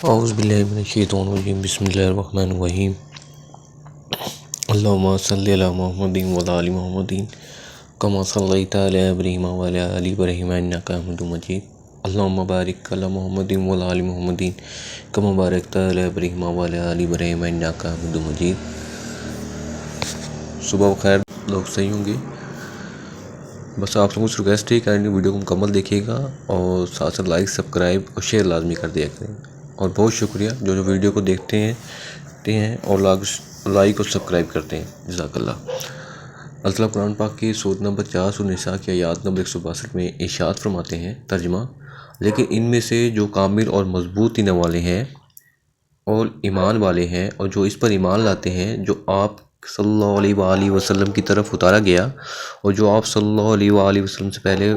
اعوذ باللہ من الشیطان الرجیم بسم اللہ الرحمن الرحیم اللہم صلی علی محمد وعلی آل محمد کما صلیت علی ابراہیم وعلی آل ابراہیم انک حمید مجید اللہم بارک علی محمد وعلی آل محمد کما بارکت علی ابراہیم وعلی آل ابراہیم انک حمید مجید۔ صبح بخیر، لوگ صحیح ہوں گے؟ بس آپ سے کچھ ریکویسٹ ہے کہ ویڈیو کو مکمل دیکھیے گا اور ساتھ ساتھ لائک، سبسکرائب اور شیئر لازمی کر دیا کریں۔ اور بہت شکریہ جو ویڈیو کو دیکھتے ہیں اور لائک اور سبسکرائب کرتے ہیں، جزاک اللہ۔ اللہ تعالیٰ قرآن پاک کی سورۃ نمبر 4 سورۃ النساء کی آیات نمبر 162 میں ارشاد فرماتے ہیں، ترجمہ: لیکن ان میں سے جو کامل اور مضبوط ایمان والے ہیں اور ایمان والے ہیں اور جو اس پر ایمان لاتے ہیں جو آپ صلی اللہ علیہ وآلہ وسلم کی طرف اتارا گیا اور جو آپ صلی اللہ علیہ وآلہ وسلم سے پہلے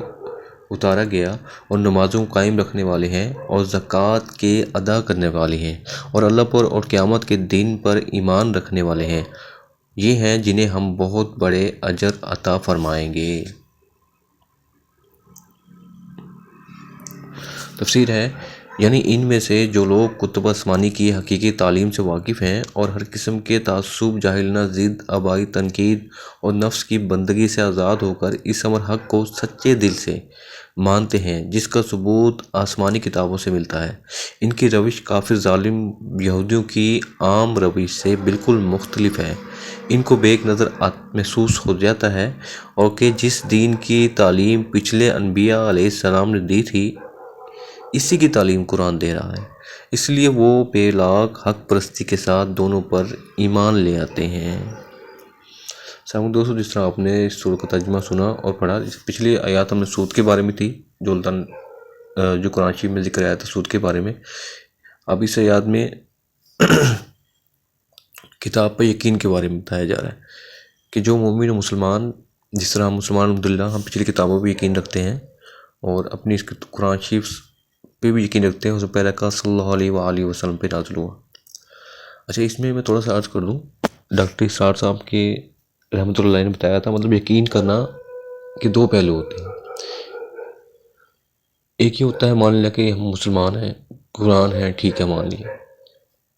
اتارا گیا، اور نمازوں کو قائم رکھنے والے ہیں اور زکوٰۃ کے ادا کرنے والے ہیں اور اللہ پر اور قیامت کے دن پر ایمان رکھنے والے ہیں، یہ ہیں جنہیں ہم بہت بڑے اجر عطا فرمائیں گے۔ تفسیر ہے، یعنی ان میں سے جو لوگ کتب آسمانی کی حقیقی تعلیم سے واقف ہیں اور ہر قسم کے تعصب، جاہلانہ ضد، آبائی تنقید اور نفس کی بندگی سے آزاد ہو کر اس امر حق کو سچے دل سے مانتے ہیں جس کا ثبوت آسمانی کتابوں سے ملتا ہے، ان کی روش کافر ظالم یہودیوں کی عام روش سے بالکل مختلف ہے۔ ان کو بیک نظر محسوس ہو جاتا ہے اور کہ جس دین کی تعلیم پچھلے انبیاء علیہ السلام نے دی تھی اسی کی تعلیم قرآن دے رہا ہے، اس لیے وہ بے لاگ حق پرستی کے ساتھ دونوں پر ایمان لے آتے ہیں۔ سامعین دوستو، جس طرح آپ نے اس سورۃ کا ترجمہ سنا اور پڑھا، پچھلی آیات ہم نے سود کے بارے میں تھی جو قرآن شریف میں ذکر آیا تھا سود کے بارے میں۔ اب اس آیات میں کتاب پر یقین کے بارے میں بتایا جا رہا ہے کہ جو مومن و مسلمان، جس طرح مسلمان الحمدللہ ہم پچھلی کتابوں پہ یقین رکھتے ہیں اور اپنی اس قرآن شریف پہ بھی یقین رکھتے ہیں، اس سے پہلے کا صلی اللہ علیہ وآلہ وسلم پہ نازل ہوا۔ اچھا، اس میں تھوڑا سا عرض کر دوں، ڈاکٹر اسرار صاحب کے رحمۃ اللہ نے بتایا تھا، مطلب یقین کرنا کہ دو پہلو ہوتے ہیں۔ ایک یہ ہوتا ہے مان لیا کہ ہم مسلمان ہیں، قرآن ہے، ٹھیک ہے مان لیا،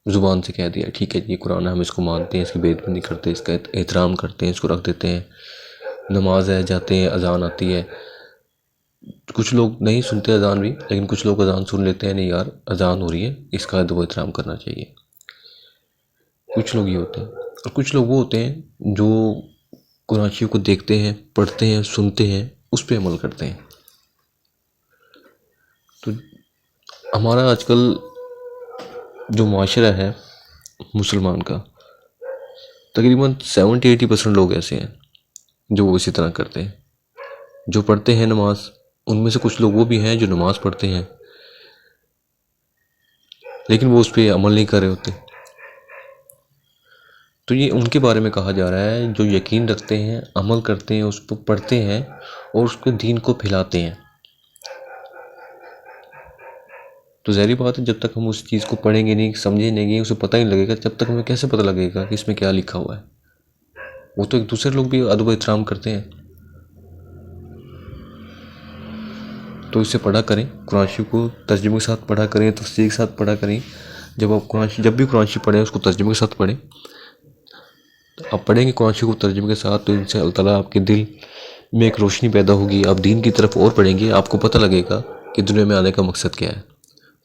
زبان سے کہہ دیا ٹھیک ہے یہ قرآن ہے، ہم اس کو مانتے ہیں، اس کی بے ادبی نہیں کرتے، اس کا احترام کرتے ہیں، اس کو رکھ دیتے ہیں، نماز ہے، جاتے ہیں، اذان آتی ہے۔ کچھ لوگ نہیں سنتے اذان بھی، لیکن کچھ لوگ اذان سن لیتے ہیں، نہیں یار اذان ہو رہی ہے، اس کا ادب و احترام کرنا چاہیے۔ کچھ لوگ یہ ہوتے ہیں، اور کچھ لوگ وہ ہوتے ہیں جو قرآن شریف کو دیکھتے ہیں، پڑھتے ہیں، سنتے ہیں، اس پہ عمل کرتے ہیں۔ تو ہمارا آج کل جو معاشرہ ہے مسلمان کا، تقریباً 70-80% لوگ ایسے ہیں جو وہ اسی طرح کرتے ہیں، جو پڑھتے ہیں نماز۔ ان میں سے کچھ لوگ وہ بھی ہیں جو نماز پڑھتے ہیں لیکن وہ اس پہ عمل نہیں کر رہے ہوتے۔ تو یہ ان کے بارے میں کہا جا رہا ہے جو یقین رکھتے ہیں، عمل کرتے ہیں، اس کو پڑھتے ہیں اور اس کے دین کو پھیلاتے ہیں۔ تو ظاہری بات ہے جب تک ہم اس چیز کو پڑھیں گے نہیں، سمجھیں نہیں، اسے پتہ نہیں لگے گا، جب تک ہمیں کیسے پتہ لگے گا کہ اس میں کیا لکھا ہوا ہے؟ وہ تو ایک دوسرے لوگ بھی ادب و احترام کرتے ہیں۔ تو اسے پڑھا کریں، قرآن شریف کو ترجمے کے ساتھ پڑھا کریں، تفسیر کے ساتھ پڑھا کریں۔ جب بھی قرآن شریف پڑھیں اس کو ترجمے کے ساتھ پڑھیں۔ آپ پڑھیں گے قرآن شریف کو ترجمے کے ساتھ تو ان سے اللہ تعالیٰ آپ کے دل میں ایک روشنی پیدا ہوگی، آپ دین کی طرف اور پڑھیں گے، آپ کو پتہ لگے گا کہ دنیا میں آنے کا مقصد کیا ہے۔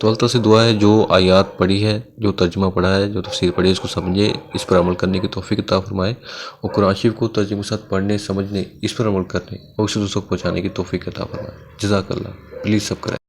تو اللہ تعالیٰ سے دعا ہے جو آیات پڑھی ہے، جو ترجمہ پڑھا ہے، جو تفسیر پڑھی ہے، اس کو سمجھے، اس پر عمل کرنے کی توفیق عطا فرمائے، اور قرآن شریف کو ترجمے کے ساتھ پڑھنے، سمجھنے، اس پر عمل کرنے اور اسے دوسروں کو پہنچانے کی توفیق عطا فرمائے۔ جزاک اللہ۔ Please subscribe.